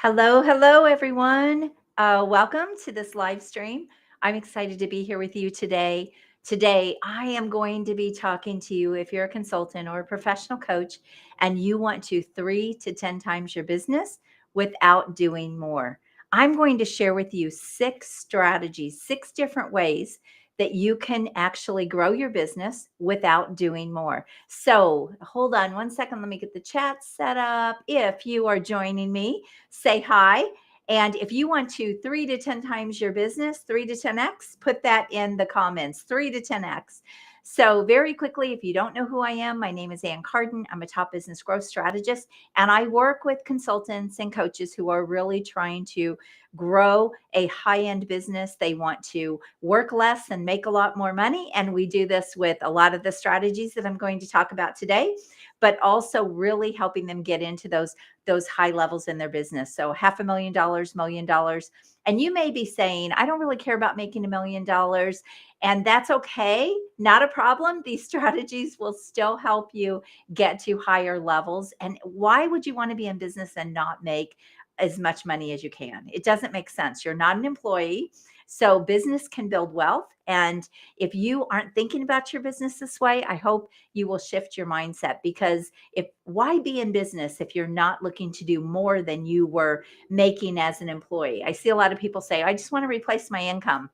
Hello, everyone. Welcome to this live stream. I'm excited to be here with you today. Today, I am going to be talking to you if you're a consultant or a professional coach and you want to 3 to 10 times your business without doing more. I'm going to share with you 6 strategies, 6 different ways that you can actually grow your business without doing more. So, hold on 1 second. Let me get the chat set up. If you are joining me, say hi. And if you want to 3 to 10 times your business, 3 to 10x, put that in the comments, 3 to 10x. So, very quickly, if you don't know who I am, my name is Carden. I'm a top business growth strategist, and I work with consultants and coaches who are really trying to grow a high end business. They want to work less and make a lot more money. And we do this with a lot of the strategies that I'm going to talk about today, but also really helping them get into those high levels in their business. So $500,000, $1 million. And you may be saying, I don't really care about making $1 million. And that's okay. Not a problem. These strategies will still help you get to higher levels. And why would you want to be in business and not make as much money as you can? It doesn't make sense. You're not an employee. So business can build wealth. And if you aren't thinking about your business this way, I hope you will shift your mindset, because if why be in business if you're not looking to do more than you were making as an employee? I see a lot of people say, I just want to replace my income.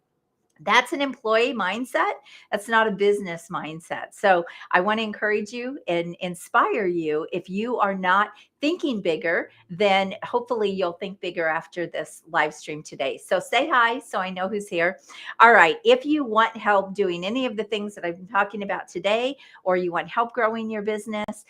That's an employee mindset. That's not a business mindset. So I want to encourage you and inspire you. If you are not thinking bigger, then hopefully you'll think bigger after this live stream today. So say hi so I know who's here. All right. If you want help doing any of the things that I've been talking about today, or you want help growing your business,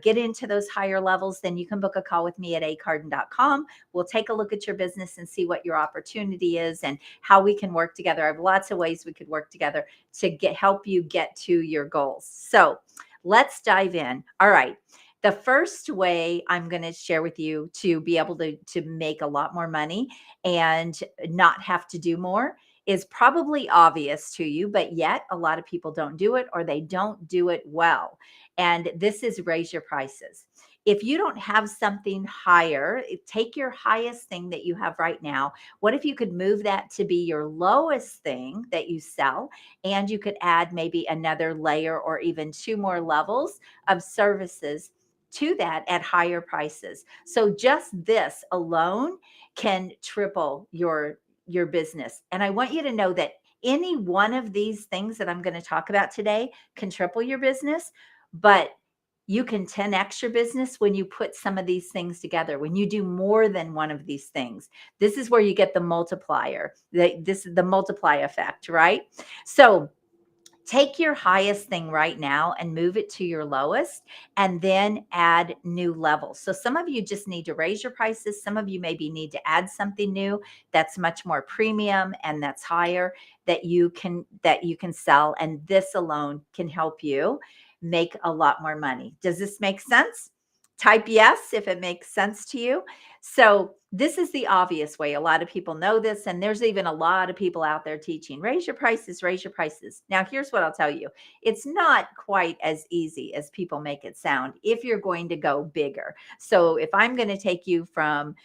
get into those higher levels, then you can book a call with me at acarden.com. We'll take a look at your business and see what your opportunity is and how we can work together. I have lots of ways we could work together to help you get to your goals. So let's dive in. All right. The first way I'm going to share with you to be able to make a lot more money and not have to do more is probably obvious to you, but yet a lot of people don't do it, or they don't do it well. And this is raise your prices. If you don't have something higher, take your highest thing that you have right now. What if you could move that to be your lowest thing that you sell, and you could add maybe another layer or even 2 more levels of services to that at higher prices? So just this alone can triple your business. And I want you to know that any one of these things that I'm going to talk about today can triple your business, but you can 10x your business when you put some of these things together, when you do more than one of these things. This is where you get the multiplier. This is the multiply effect, right? So take your highest thing right now and move it to your lowest, and then add new levels. So some of you just need to raise your prices. Some of you maybe need to add something new that's much more premium and that's higher, that you can sell. And this alone can help you make a lot more money. Does this make sense? Type yes if it makes sense to you. So this is the obvious way. A lot of people know this, and there's even a lot of people out there teaching raise your prices, raise your prices. Now, here's what I'll tell you. It's not quite as easy as people make it sound if you're going to go bigger. So if I'm going to take you from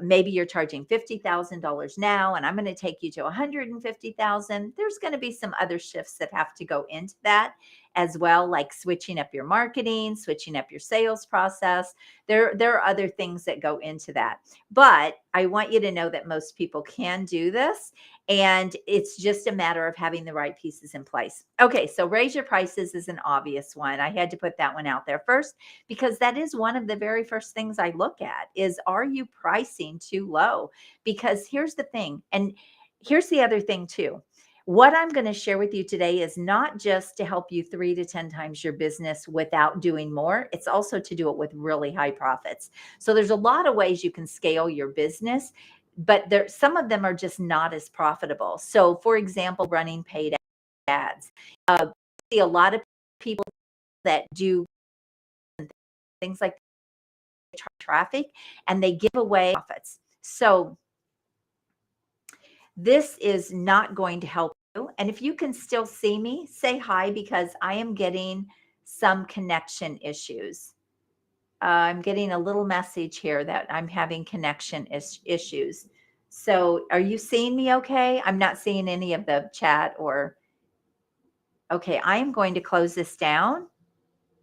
maybe you're charging $50,000 now, and I'm going to take you to 150,000. There's going to be some other shifts that have to go into that as well, like switching up your marketing, switching up your sales process. There are other things that go into that. But I want you to know that most people can do this, and it's just a matter of having the right pieces in place. Okay, so raise your prices is an obvious one. I had to put that one out there first, because that is one of the very first things I look at is, are you pricing too low? Because here's the thing, and here's the other thing too. What I'm going to share with you today is not just to help you 3 to 10 times your business without doing more. It's also to do it with really high profits. So there's a lot of ways you can scale your business, but some of them are just not as profitable. So for example, running paid ads. I see a lot of people that do things like traffic, and they give away profits. So this is not going to help you. And if you can still see me, say hi, because I am getting some connection issues. I'm getting a little message here that I'm having connection issues. So, are you seeing me okay? I'm not seeing any of the chat or okay, I am going to close this down.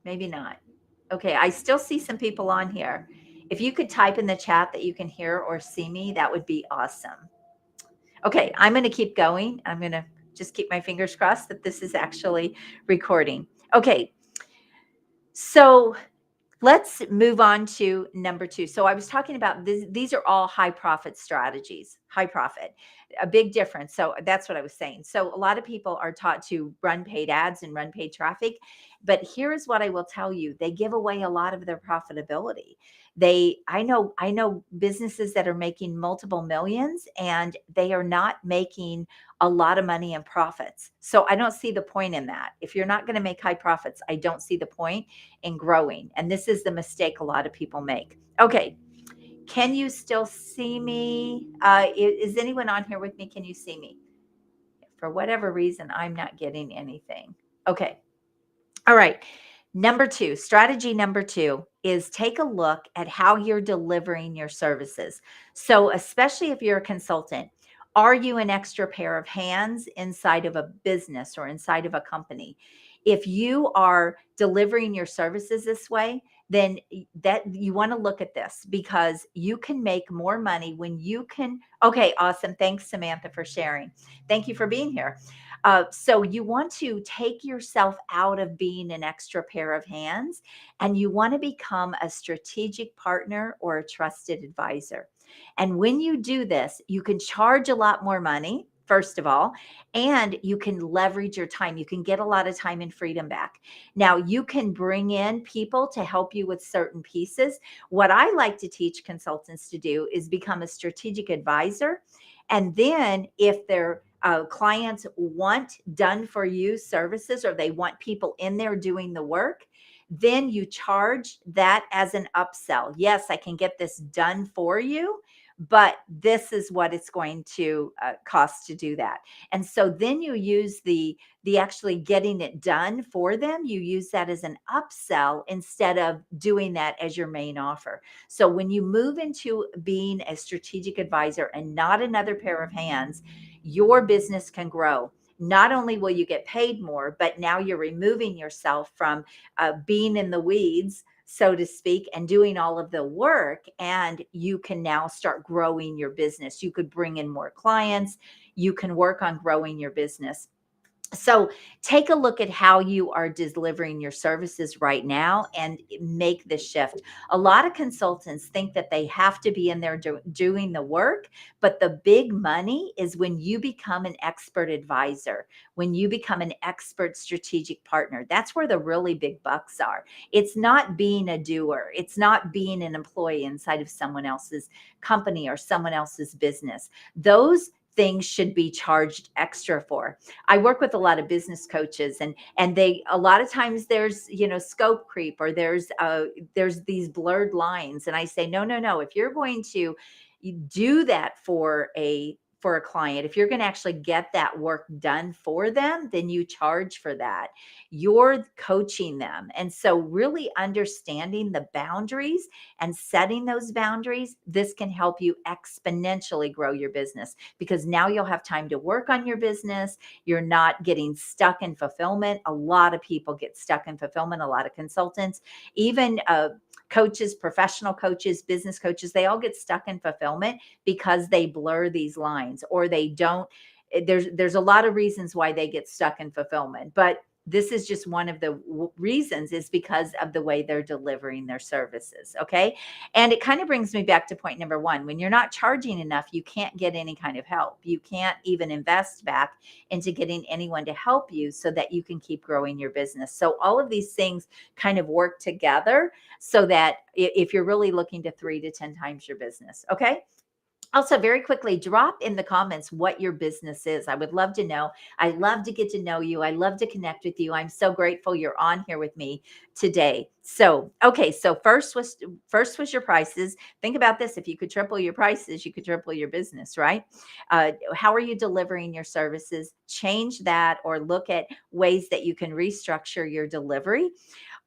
Maybe not. Okay, I still see some people on here. If you could type in the chat that you can hear or see me, that would be awesome. Okay, I'm going to keep going. I'm going to just keep my fingers crossed that this is actually recording. Okay, so let's move on to number two. So I was talking about this, these are all high profit strategies, high profit, a big difference. So that's what I was saying. So a lot of people are taught to run paid ads and run paid traffic. But here is what I will tell you. They give away a lot of their profitability. I know businesses that are making multiple millions and they are not making a lot of money in profits. So I don't see the point in that. If you're not going to make high profits, I don't see the point in growing. And this is the mistake a lot of people make. Okay. Can you still see me? Is anyone on here with me? Can you see me? For whatever reason, I'm not getting anything. Okay. All right. Number two, strategy number two is take a look at how you're delivering your services. So, especially if you're a consultant, are you an extra pair of hands inside of a business or inside of a company? If you are delivering your services this way, then that you want to look at this because you can make more money when you can. Okay, awesome. Thanks, Samantha, for sharing. Thank you for being here. So you want to take yourself out of being an extra pair of hands and you want to become a strategic partner or a trusted advisor. And when you do this, you can charge a lot more money. First of all, and you can leverage your time. You can get a lot of time and freedom back. Now, you can bring in people to help you with certain pieces. What I like to teach consultants to do is become a strategic advisor. And then, if their clients want done for you services or they want people in there doing the work, then you charge that as an upsell. Yes, I can get this done for you, but this is what it's going to cost to do that. And so then you use the actually getting it done for them, you use that as an upsell instead of doing that as your main offer. So when you move into being a strategic advisor and not another pair of hands, your business can grow. Not only will you get paid more, but now you're removing yourself from being in the weeds, so to speak, and doing all of the work. And you can now start growing your business. You could bring in more clients. You can work on growing your business. So take a look at how you are delivering your services right now and make the shift. A lot of consultants think that they have to be in there doing the work, but the big money is when you become an expert advisor, when you become an expert strategic partner. That's where the really big bucks are. It's not being a doer, it's not being an employee inside of someone else's company or someone else's business. Those things should be charged extra for. I work with a lot of business coaches and they a lot of times there's, scope creep or there's these blurred lines and I say no, if you're going to do that for a client, if you're going to actually get that work done for them, then you charge for that. You're coaching them. And so really understanding the boundaries and setting those boundaries, this can help you exponentially grow your business because now you'll have time to work on your business. You're not getting stuck in fulfillment. A lot of people get stuck in fulfillment, a lot of consultants, even coaches, professional coaches, business coaches, they all get stuck in fulfillment because they blur these lines or they don't. There's a lot of reasons why they get stuck in fulfillment, but this is just one of the reasons is because of the way they're delivering their services. Okay. And it kind of brings me back to point number one. When you're not charging enough, you can't get any kind of help. You can't even invest back into getting anyone to help you so that you can keep growing your business. So all of these things kind of work together so that if you're really looking to 3 to 10 times your business. Okay. Also, very quickly, drop in the comments what your business is. I would love to know. I love to get to know you. I love to connect with you. I'm so grateful you're on here with me today. So, okay, so first was your prices. Think about this: if you could triple your prices, you could triple your business, right? How are you delivering your services? Change that, or look at ways that you can restructure your delivery.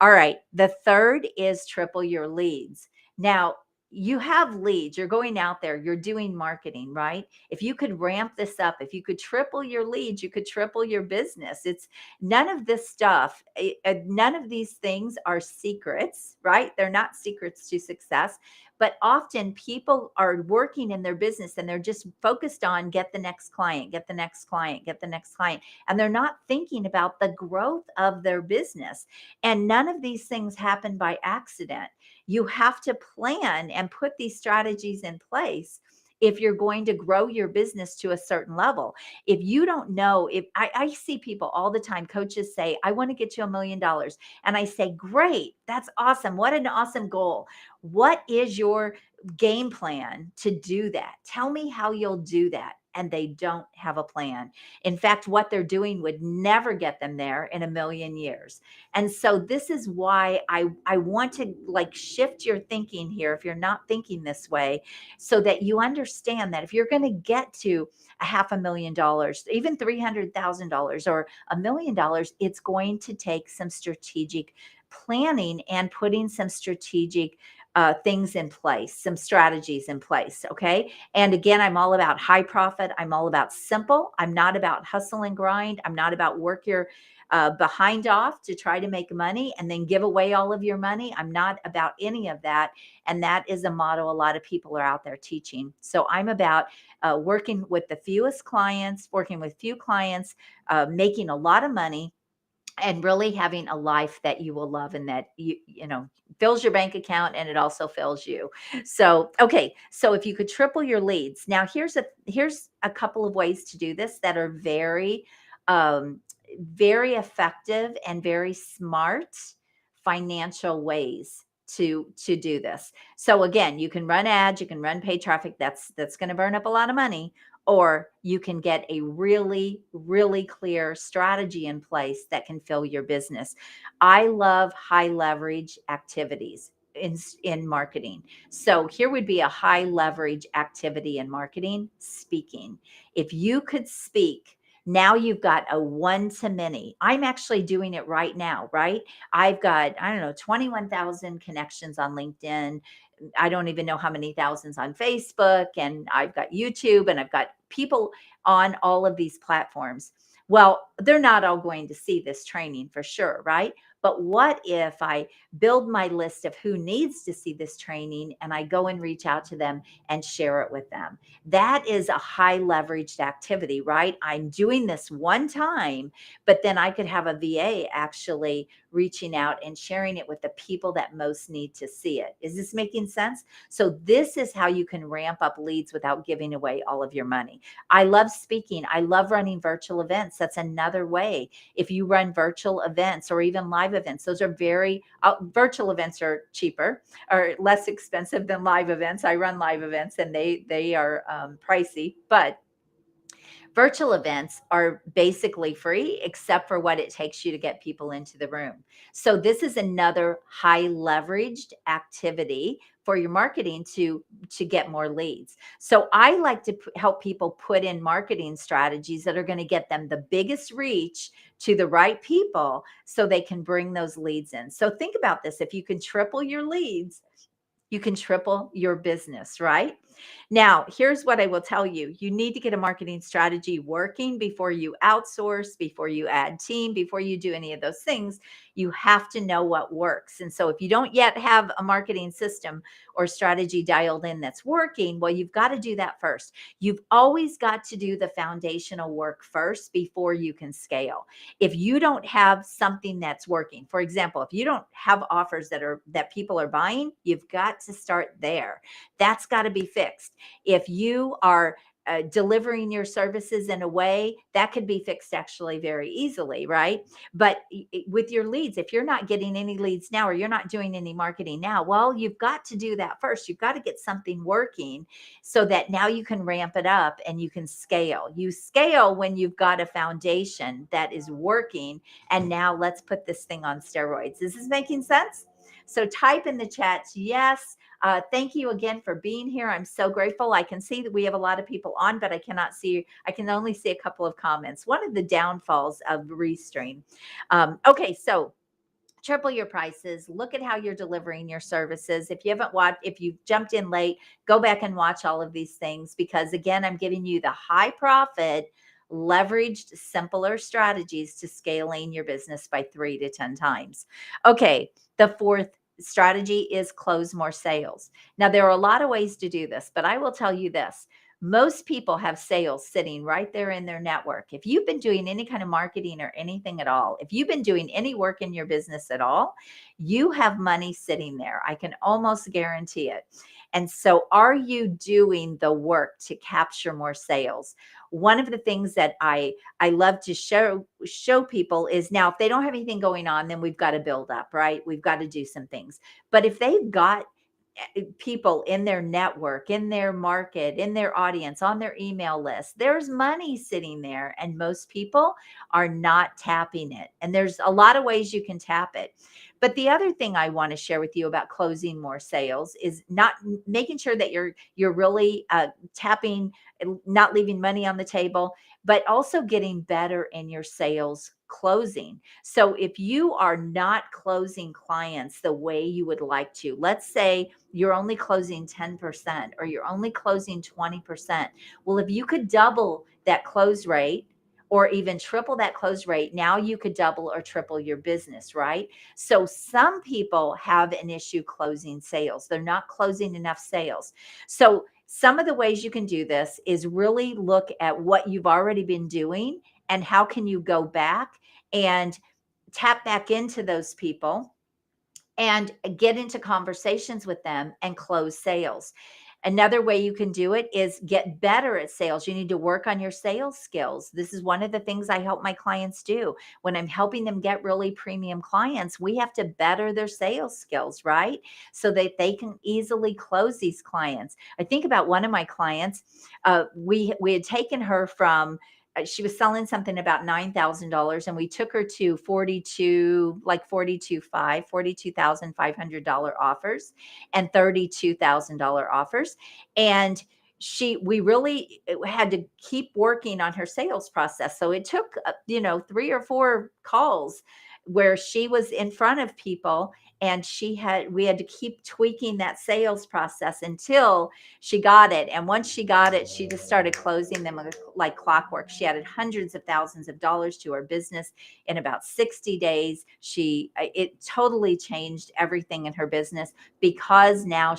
All right. The third is triple your leads. Now, you have leads, you're going out there, you're doing marketing, right? If you could ramp this up, if you could triple your leads, you could triple your business. It's none of this stuff, none of these things are secrets, right? They're not secrets to success. But often people are working in their business and they're just focused on get the next client, get the next client, get the next client. And they're not thinking about the growth of their business. And none of these things happen by accident. You have to plan and put these strategies in place if you're going to grow your business to a certain level. If you don't know, if I see people all the time, coaches say, I want to get you $1 million. And I say, great, that's awesome. What an awesome goal. What is your game plan to do that? Tell me how you'll do that. And they don't have a plan. In fact, what they're doing would never get them there in a million years. And so this is why I want to like shift your thinking here if you're not thinking this way, so that you understand that if you're going to get to a $500,000, even $300,000 or $1 million, it's going to take some strategic planning and putting some strategic things in place, some strategies in place. Okay. And again, I'm all about high profit. I'm all about simple. I'm not about hustle and grind. I'm not about work your behind off to try to make money and then give away all of your money. I'm not about any of that. And that is a model a lot of people are out there teaching. So I'm about working with the fewest clients, working with few clients, making a lot of money, and really having a life that you will love and that you know fills your bank account, and it also fills you. So okay, so if you could triple your leads. Now here's a couple of ways to do this that are um very effective and very smart financial ways to do this. So again, you can run ads, you can run paid traffic. That's going to burn up a lot of money, or you can get a really, really clear strategy in place that can fill your business. I love high leverage activities in marketing. So here would be a high leverage activity in marketing: speaking. If you could speak, now you've got a one to many. I'm actually doing it right now, right? I've got, I don't know, 21,000 connections on LinkedIn. I don't even know how many thousands on Facebook, and I've got YouTube, and I've got people on all of these platforms. Well, they're not all going to see this training for sure, right? But what if I build my list of who needs to see this training and I go and reach out to them and share it with them? That is a high leveraged activity, right? I'm doing this one time, but then I could have a VA actually reaching out and sharing it with the people that most need to see it. Is this making sense? So this is how you can ramp up leads without giving away all of your money. I love speaking. I love running virtual events. That's another way. If you run virtual events or even live events, those are virtual events are cheaper or less expensive than live events. I run live events and they are pricey, but virtual events are basically free except for what it takes you to get people into the room. So this is another high leveraged activity for your marketing to get more leads. So I like to help people put in marketing strategies that are going to get them the biggest reach to the right people so they can bring those leads in. So think about this: if you can triple your leads, you can triple your business, right? Now, here's what I will tell you. You need to get a marketing strategy working before you outsource, before you add team, before you do any of those things. You have to know what works. And so if you don't yet have a marketing system or strategy dialed in that's working, well, you've got to do that first. You've always got to do the foundational work first before you can scale. If you don't have something that's working, for example, if you don't have offers that people are buying, you've got to start there. That's got to be fixed. If you are delivering your services in a way that could be fixed actually very easily, right? But with your leads, if you're not getting any leads now or you're not doing any marketing now, well, you've got to do that first. You've got to get something working so that now you can ramp it up and you can scale. You scale when you've got a foundation that is working. And now let's put this thing on steroids. Is this making sense? So type in the chats, yes. Thank you again for being here. I'm so grateful. I can see that we have a lot of people on, but I can only see a couple of comments. One of the downfalls of Restream. Okay, so triple your prices. Look at how you're delivering your services. If you haven't watched, if you jumped in late, go back and watch all of these things, because again, I'm giving you the high profit, leveraged, simpler strategies to scaling your business by 3 to 10 times. Okay, the fourth strategy is close more sales. Now, there are a lot of ways to do this, but I will tell you this. Most people have sales sitting right there in their network. If you've been doing any kind of marketing or anything at all, if you've been doing any work in your business at all, you have money sitting there. I can almost guarantee it. And so, are you doing the work to capture more sales? One of the things that I love to show people is, now if they don't have anything going on, then we've got to build up, right? We've got to do some things. But if they've got people in their network, in their market, in their audience, on their email list, there's money sitting there, and most people are not tapping it. And there's a lot of ways you can tap it. But the other thing I want to share with you about closing more sales is not making sure that you're really tapping, not leaving money on the table, but also getting better in your sales closing. So if you are not closing clients the way you would like to, let's say you're only closing 10% or you're only closing 20%. Well, if you could double that close rate or even triple that close rate, now you could double or triple your business, right? So some people have an issue closing sales. They're not closing enough sales. So some of the ways you can do this is really look at what you've already been doing and how can you go back and tap back into those people and get into conversations with them and close sales. Another way you can do it is get better at sales. You need to work on your sales skills. This is one of the things I help my clients do. When I'm helping them get really premium clients, we have to better their sales skills, right? So that they can easily close these clients. I think about one of my clients. We had taken her from she was selling something about $9,000, and we took her to 42, like 42,500 offers and $32,000 offers. And we really had to keep working on her sales process. So it took, 3 or 4 calls where she was in front of people, and we had to keep tweaking that sales process until she got it. And once she got it, she just started closing them like clockwork. She added hundreds of thousands of dollars to her business in about 60 days. It totally changed everything in her business, because now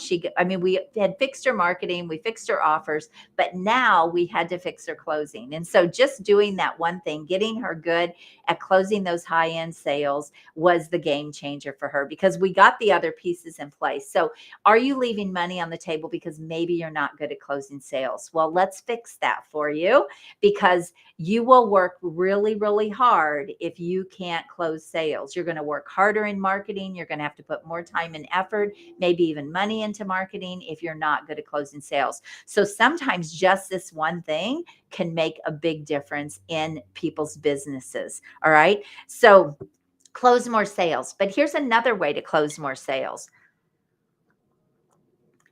we had fixed her marketing, we fixed her offers, but now we had to fix her closing. And so just doing that one thing, getting her good at closing those high-end sales, was the game changer for her, because we got the other pieces in place. So are you leaving money on the table because maybe you're not good at closing sales? Well, let's fix that for you, because you will work really, really hard if you can't close sales. You're going to work harder in marketing. You're going to have to put more time and effort, maybe even money into marketing, if you're not good at closing sales. So sometimes just this one thing can make a big difference in people's businesses. All right. So close more sales. But here's another way to close more sales.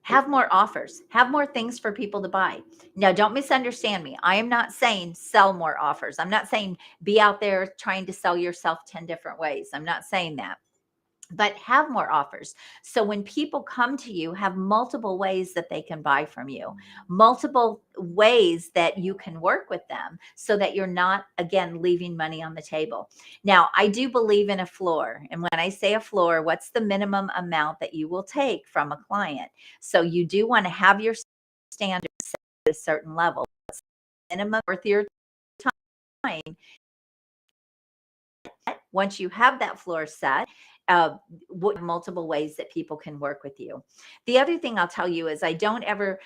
Have more offers, have more things for people to buy. Now, don't misunderstand me. I am not saying sell more offers. I'm not saying be out there trying to sell yourself 10 different ways. I'm not saying that. But have more offers. So when people come to you, have multiple ways that they can buy from you, multiple ways that you can work with them, so that you're not, again, leaving money on the table. Now, I do believe in a floor. And when I say a floor, what's the minimum amount that you will take from a client? So you do want to have your standards set at a certain level. Minimum worth your time. Once you have that floor set, multiple ways that people can work with you. The other thing I'll tell you is, I don't ever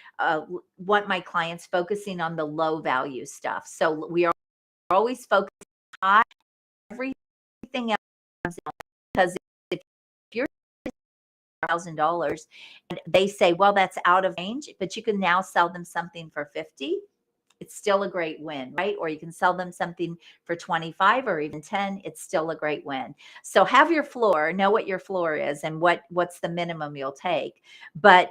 want my clients focusing on the low value stuff. So we are always focused on everything else, because if you're $1,000 and they say, well, that's out of range, but you can now sell them something for 50, it's still a great win, right? Or you can sell them something for 25 or even 10, it's still a great win. So have your floor, know what your floor is and what's the minimum you'll take, but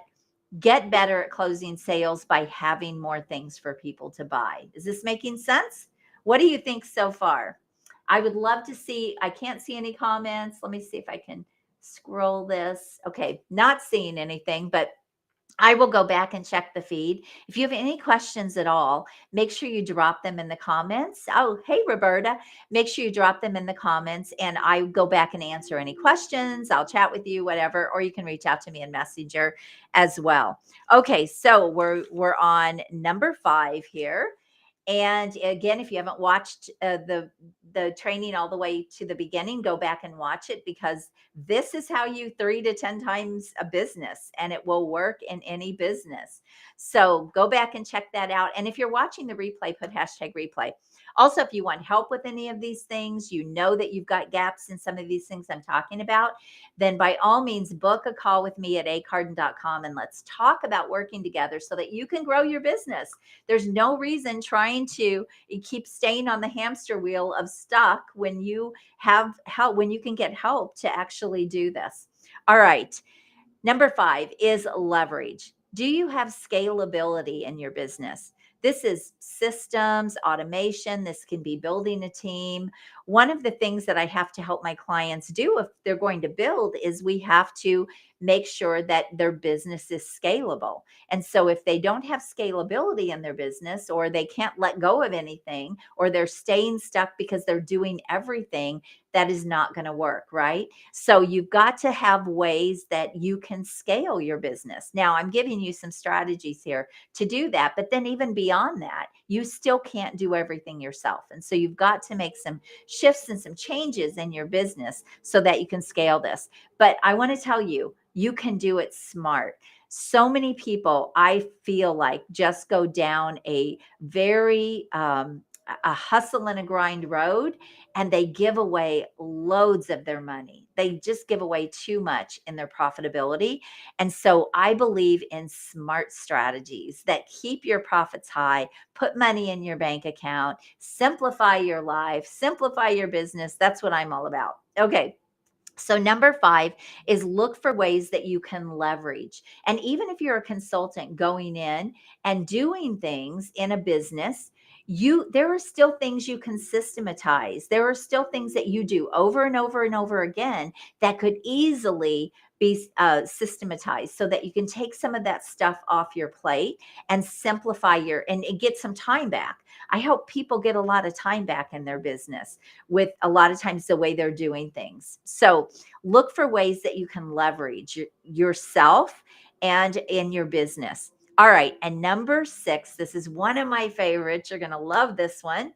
get better at closing sales by having more things for people to buy. Is this making sense? What do you think so far? I would love to see, I can't see any comments. Let me see if I can scroll this. Okay, not seeing anything, but I will go back and check the feed. If you have any questions at all, make sure you drop them in the comments. Oh, hey, Roberta. Make sure you drop them in the comments and I go back and answer any questions. I'll chat with you, whatever, or you can reach out to me in Messenger as well. Okay, so we're on number 5 here. And again, if you haven't watched the training all the way to the beginning, go back and watch it, because this is how you 3 to 10 times a business, and it will work in any business. So go back and check that out. And if you're watching the replay, put hashtag replay. Also, if you want help with any of these things, you know that you've got gaps in some of these things I'm talking about, then by all means, book a call with me at acarden.com and let's talk about working together so that you can grow your business. There's no reason trying to keep staying on the hamster wheel of stuck when you have help, when you can get help to actually do this. All right. Number 5 is leverage. Do you have scalability in your business? This is systems, automation. This can be building a team. One of the things that I have to help my clients do if they're going to build is we have to make sure that their business is scalable. And so if they don't have scalability in their business, or they can't let go of anything, or they're staying stuck because they're doing everything, that is not going to work, right? So you've got to have ways that you can scale your business. Now, I'm giving you some strategies here to do that, but then even beyond that, you still can't do everything yourself. And so you've got to make some shifts and some changes in your business so that you can scale this. But I want to tell you, you can do it smart. So many people, I feel like, just go down a very a hustle and a grind road, and they give away loads of their money. They just give away too much in their profitability. And so I believe in smart strategies that keep your profits high, put money in your bank account, simplify your life, simplify your business. That's what I'm all about. Okay. So number 5 is look for ways that you can leverage. And even if you're a consultant going in and doing things in a business, there are still things you can systematize. There are still things that you do over and over and over again that could easily be systematized so that you can take some of that stuff off your plate and simplify and get some time back. I help people get a lot of time back in their business with a lot of times the way they're doing things. So look for ways that you can leverage yourself and in your business. All right. And number 6, this is one of my favorites. You're going to love this one,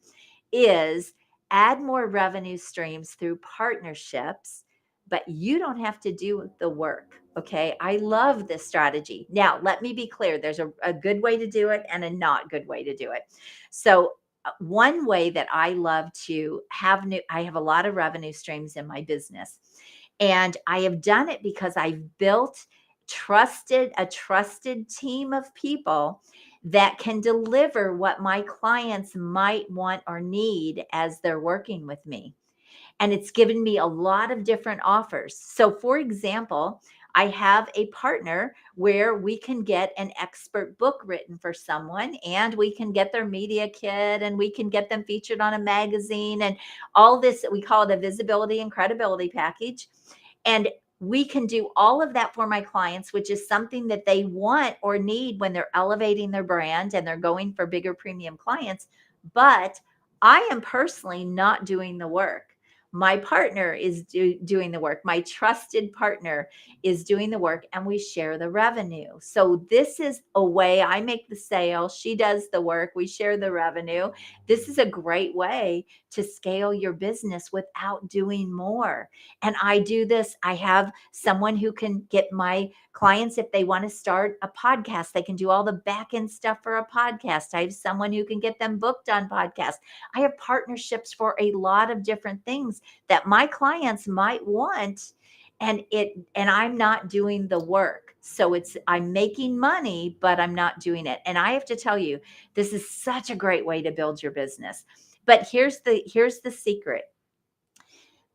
is add more revenue streams through partnerships, but you don't have to do the work. Okay. I love this strategy. Now, let me be clear. There's a good way to do it and a not good way to do it. So one way that I love to have I have a lot of revenue streams in my business, and I have done it because I've built a trusted team of people that can deliver what my clients might want or need as they're working with me. And it's given me a lot of different offers. So, for example, I have a partner where we can get an expert book written for someone, and we can get their media kit, and we can get them featured on a magazine, and all this. We call it a visibility and credibility package. And we can do all of that for my clients, which is something that they want or need when they're elevating their brand and they're going for bigger premium clients. But I am personally not doing the work. My partner is doing the work. My trusted partner is doing the work, and we share the revenue. So this is a way I make the sale. She does the work. We share the revenue. This is a great way to scale your business without doing more. And I do this. I have someone who can get my clients, if they want to start a podcast, they can do all the back end stuff for a podcast. I have someone who can get them booked on podcasts. I have partnerships for a lot of different things that my clients might want, and I'm not doing the work. So I'm making money, but I'm not doing it. And I have to tell you, this is such a great way to build your business. But here's the secret.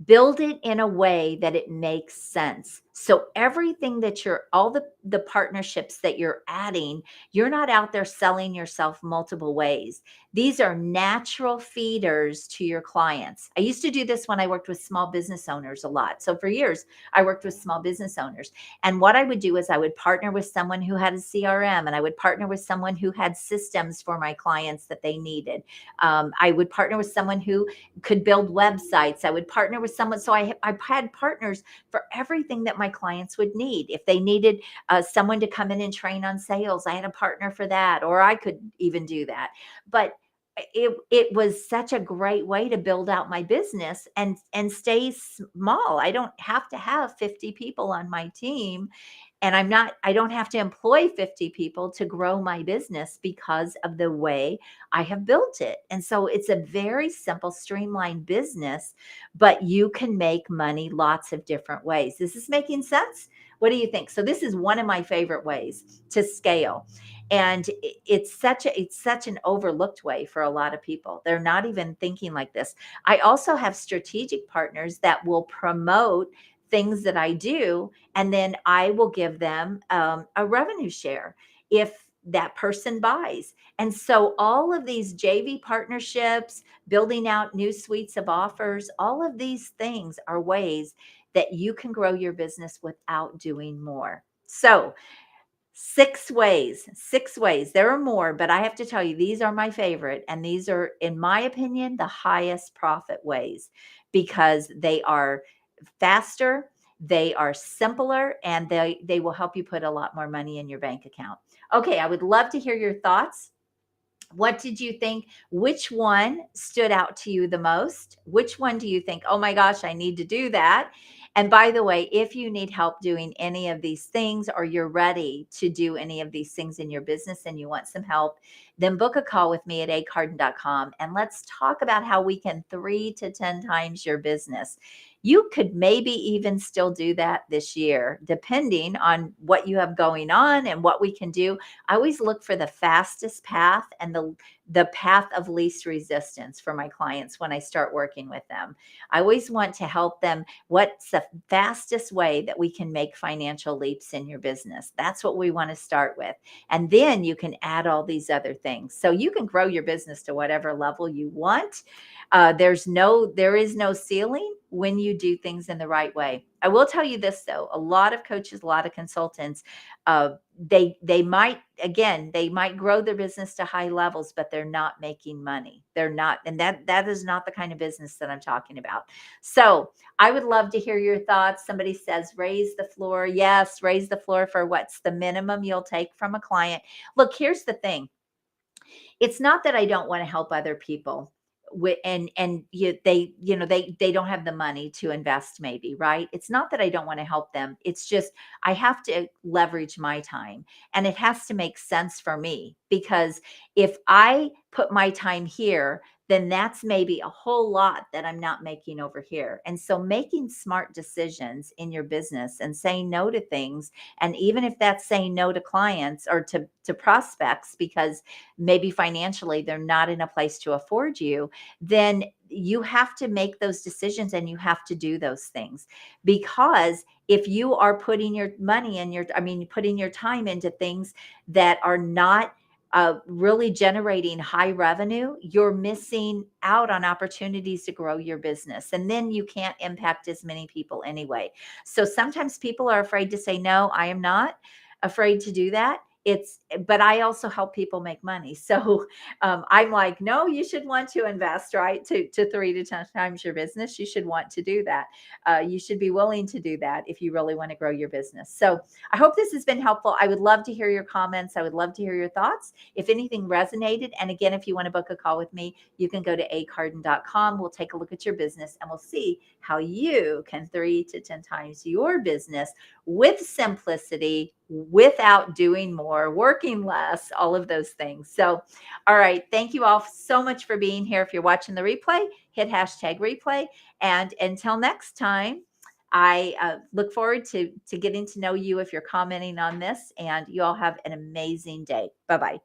Build it in a way that it makes sense. So everything that all the partnerships that you're adding, you're not out there selling yourself multiple ways. These are natural feeders to your clients. I used to do this when I worked with small business owners a lot. So for years, I worked with small business owners. And what I would do is I would partner with someone who had a CRM, and I would partner with someone who had systems for my clients that they needed. I would partner with someone who could build websites. I would partner with someone. So I had partners for everything that my clients would need. If they needed someone to come in and train on sales, I had a partner for that, or I could even do that. But it was such a great way to build out my business and stay small. I don't have to have 50 people on my team, and I don't have to employ 50 people to grow my business because of the way I have built it. And so it's a very simple, streamlined business, but you can make money lots of different ways. This is making sense. What do you think? So this is one of my favorite ways to scale. And it's such an overlooked way for a lot of people. They're not even thinking like this. I also have strategic partners that will promote things that I do, and then I will give them a revenue share if that person buys. And so all of these JV partnerships, building out new suites of offers, all of these things are ways that you can grow your business without doing more. So 6 ways. There are more, but I have to tell you, these are my favorite. And these are, in my opinion, the highest profit ways because they are faster, they are simpler, and they will help you put a lot more money in your bank account. Okay, I would love to hear your thoughts. What did you think? Which one stood out to you the most? Which one do you think, oh my gosh, I need to do that? And by the way, if you need help doing any of these things, or you're ready to do any of these things in your business and you want some help, then book a call with me at acarden.com and let's talk about how we can 3 to 10 times your business. You could maybe even still do that this year, depending on what you have going on and what we can do. I always look for the fastest path and the path of least resistance for my clients when I start working with them. I always want to help them. What's the fastest way that we can make financial leaps in your business? That's what we want to start with. And then you can add all these other things. So you can grow your business to whatever level you want. There is no ceiling when you do things in the right way. I will tell you this though, a lot of coaches, a lot of consultants, they might, again, they might grow their business to high levels, but they're not making money. They're not, and that is not the kind of business that I'm talking about. So I would love to hear your thoughts. Somebody says raise the floor. Yes, raise the floor for what's the minimum you'll take from a client. Look, here's the thing. It's not that I don't want to help other people. And they don't have the money to invest, maybe, right? It's not that I don't want to help them. It's just I have to leverage my time, and it has to make sense for me, because if I put my time here, then that's maybe a whole lot that I'm not making over here. And so making smart decisions in your business and saying no to things, and even if that's saying no to clients or to prospects because maybe financially they're not in a place to afford you, then you have to make those decisions and you have to do those things. Because if you are putting your money and putting your time into things that are not really generating high revenue, you're missing out on opportunities to grow your business. And then you can't impact as many people anyway. So sometimes people are afraid to say no. I am not afraid to do that. But I also help people make money. So I'm like, no, you should want to invest, right? To 3 to 10 times your business. You should want to do that. You should be willing to do that if you really want to grow your business. So I hope this has been helpful. I would love to hear your comments. I would love to hear your thoughts. If anything resonated, and again, if you want to book a call with me, you can go to acarden.com. We'll take a look at your business and we'll see how you can 3 to 10 times your business with simplicity, without doing more, working less, all of those things. So, all right. Thank you all so much for being here. If you're watching the replay, hit hashtag replay. And until next time, I look forward to getting to know you if you're commenting on this, and you all have an amazing day. Bye-bye.